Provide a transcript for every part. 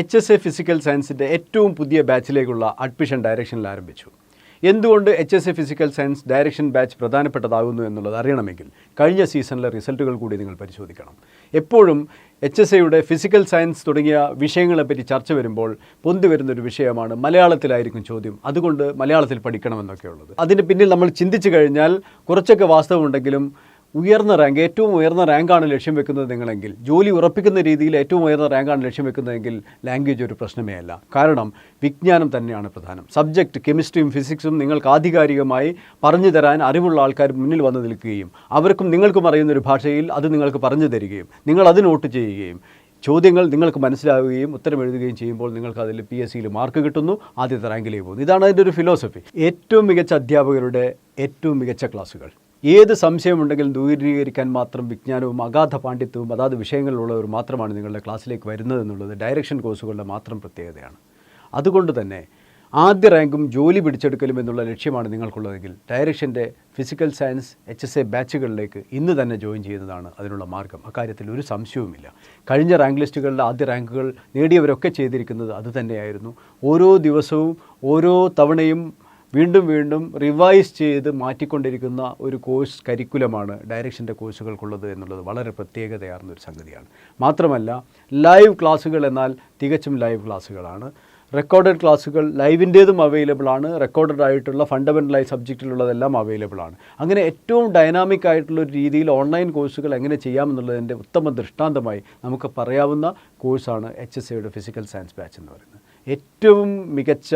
HSA physical സയൻസിൻ്റെ ഏറ്റവും പുതിയ ബാച്ചിലേക്കുള്ള അഡ്മിഷൻ ഡയറക്ഷനിൽ ആരംഭിച്ചു. എന്തുകൊണ്ട് HSA physical science direction batch പ്രധാനപ്പെട്ടതാകുന്നു എന്നുള്ളത് അറിയണമെങ്കിൽ കഴിഞ്ഞ സീസണിലെ റിസൾട്ടുകൾ കൂടി നിങ്ങൾ പരിശോധിക്കണം. എപ്പോഴും HSAയുടെ ഫിസിക്കൽ സയൻസ് തുടങ്ങിയ വിഷയങ്ങളെപ്പറ്റി ചർച്ച വരുമ്പോൾ പൊന്തി വരുന്നൊരു വിഷയമാണ് മലയാളത്തിലായിരിക്കും ചോദ്യം, അതുകൊണ്ട് മലയാളത്തിൽ പഠിക്കണമെന്നൊക്കെയുള്ളത്. അതിന് പിന്നിൽ നമ്മൾ ചിന്തിച്ചു കഴിഞ്ഞാൽ കുറച്ചൊക്കെ വാസ്തവമുണ്ടെങ്കിലും ഉയർന്ന റാങ്ക്, ഏറ്റവും ഉയർന്ന റാങ്കാണ് ലക്ഷ്യം വെക്കുന്നത് നിങ്ങളെങ്കിൽ, ജോലി ഉറപ്പിക്കുന്ന രീതിയിൽ ഏറ്റവും ഉയർന്ന റാങ്കാണ് ലക്ഷ്യം വെക്കുന്നതെങ്കിൽ ലാംഗ്വേജ് ഒരു പ്രശ്നമേ അല്ല. കാരണം വിജ്ഞാനം തന്നെയാണ് പ്രധാനം. സബ്ജക്റ്റ് കെമിസ്ട്രിയും ഫിസിക്സും നിങ്ങൾക്ക് ആധികാരികമായി പറഞ്ഞു തരാൻ അറിവുള്ള ആൾക്കാർ മുന്നിൽ വന്നു നിൽക്കുകയും അവർക്കും നിങ്ങൾക്കും അറിയുന്നൊരു ഭാഷയിൽ അത് നിങ്ങൾക്ക് പറഞ്ഞു തരികയും നിങ്ങൾ അത് നോട്ട് ചെയ്യുകയും ചോദ്യങ്ങൾ നിങ്ങൾക്ക് മനസ്സിലാവുകയും ഉത്തരം എഴുതുകയും ചെയ്യുമ്പോൾ നിങ്ങൾക്ക് അതിൽ PSCയിൽ മാർക്ക് കിട്ടുന്നു, ആദ്യത്തെ റാങ്കിലേക്ക് പോകുന്നു. ഇതാണ് അതിൻ്റെ ഒരു ഫിലോസഫി. ഏറ്റവും മികച്ച അധ്യാപകരുടെ ഏറ്റവും മികച്ച ക്ലാസ്സുകൾ, ഏത് സംശയമുണ്ടെങ്കിലും ദൂരീകരിക്കാൻ മാത്രം വിജ്ഞാനവും അഗാധ പാണ്ഡിത്യവും അതാത് വിഷയങ്ങളിലുള്ളവർ മാത്രമാണ് നിങ്ങളുടെ ക്ലാസ്സിലേക്ക് വരുന്നത് എന്നുള്ളത് ഡയറക്ഷൻ കോഴ്സുകളുടെ മാത്രം പ്രത്യേകതയാണ്. അതുകൊണ്ട് തന്നെ ആദ്യ റാങ്കും ജോലി പിടിച്ചെടുക്കലും എന്നുള്ള ലക്ഷ്യമാണ് നിങ്ങൾക്കുള്ളതെങ്കിൽ ഡയറക്ഷൻ്റെ ഫിസിക്കൽ സയൻസ് HSA ബാച്ചുകളിലേക്ക് ഇന്ന് തന്നെ ജോയിൻ ചെയ്യുന്നതാണ് അതിനുള്ള മാർഗ്ഗം. അക്കാര്യത്തിൽ ഒരു സംശയവുമില്ല. കഴിഞ്ഞ റാങ്ക് ലിസ്റ്റുകളിലെ ആദ്യ റാങ്കുകൾ നേടിയവരൊക്കെ ചെയ്തിരിക്കുന്നത് അതുതന്നെയായിരുന്നു. ഓരോ ദിവസവും ഓരോ തവണയും വീണ്ടും വീണ്ടും റിവൈസ് ചെയ്ത് മാറ്റിക്കൊണ്ടിരിക്കുന്ന ഒരു കോഴ്സ് കരിക്കുലമാണ് ഡയറക്ഷൻ്റെ കോഴ്സുകൾക്കുള്ളത് എന്നുള്ളത് വളരെ പ്രത്യേകതയാർന്നൊരു സംഗതിയാണ്. മാത്രമല്ല ലൈവ് ക്ലാസ്സുകൾ എന്നാൽ തികച്ചും ലൈവ് ക്ലാസ്സുകളാണ്. റെക്കോർഡഡ് ക്ലാസ്സുകൾ ലൈവിൻ്റേതും അവൈലബിൾ ആണ്, റെക്കോർഡഡ് ആയിട്ടുള്ള ഫണ്ടമെൻ്റലായി സബ്ജക്റ്റിലുള്ളതെല്ലാം അവൈലബിൾ ആണ്. അങ്ങനെ ഏറ്റവും ഡൈനാമിക് ആയിട്ടുള്ളൊരു രീതിയിൽ ഓൺലൈൻ കോഴ്സുകൾ എങ്ങനെ ചെയ്യാമെന്നുള്ളതിൻ്റെ ഉത്തമ ദൃഷ്ടാന്തമായി നമുക്ക് പറയാവുന്ന കോഴ്സാണ് HSAയുടെ ഫിസിക്കൽ സയൻസ് ബാച്ച് എന്ന് പറയുന്നത്. ഏറ്റവും മികച്ച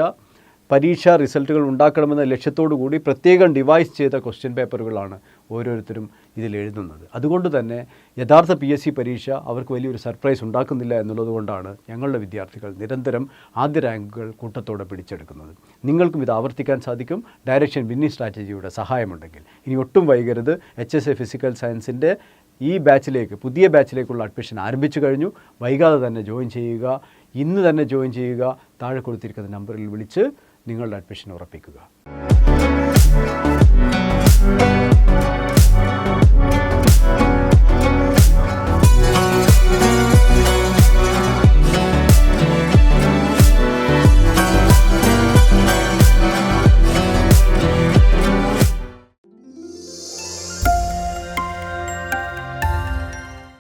പരീക്ഷാ റിസൾട്ടുകൾ ഉണ്ടാക്കണമെന്ന ലക്ഷ്യത്തോടു കൂടി പ്രത്യേകം ഡിവൈസ് ചെയ്ത ക്വസ്റ്റ്യൻ പേപ്പറുകളാണ് ഓരോരുത്തരും ഇതിൽ എഴുതുന്നത്. അതുകൊണ്ട് തന്നെ യഥാർത്ഥ PSC പരീക്ഷ അവർക്ക് വലിയൊരു സർപ്രൈസ് ഉണ്ടാക്കുന്നില്ല എന്നുള്ളത് കൊണ്ടാണ് ഞങ്ങളുടെ വിദ്യാർത്ഥികൾ നിരന്തരം ആദ്യ റാങ്കുകൾ കൂട്ടത്തോടെ പിടിച്ചെടുക്കുന്നത്. നിങ്ങൾക്കും ഇത് ആവർത്തിക്കാൻ സാധിക്കും ഡയറക്ഷൻ വിന്നിംഗ് സ്ട്രാറ്റജിയുടെ സഹായമുണ്ടെങ്കിൽ. ഇനി ഒട്ടും വൈകരുത്. HSA ഫിസിക്കൽ സയൻസിൻ്റെ ഈ ബാച്ചിലേക്ക്, പുതിയ ബാച്ചിലേക്കുള്ള അഡ്മിഷൻ ആരംഭിച്ചു കഴിഞ്ഞു. വൈകാതെ തന്നെ ജോയിൻ ചെയ്യുക, ഇന്ന് തന്നെ ജോയിൻ ചെയ്യുക. താഴെ കൊടുത്തിരിക്കുന്ന നമ്പറിൽ വിളിച്ച് നിങ്ങളുടെ അഡ്മിഷൻ ഉറപ്പിക്കുക.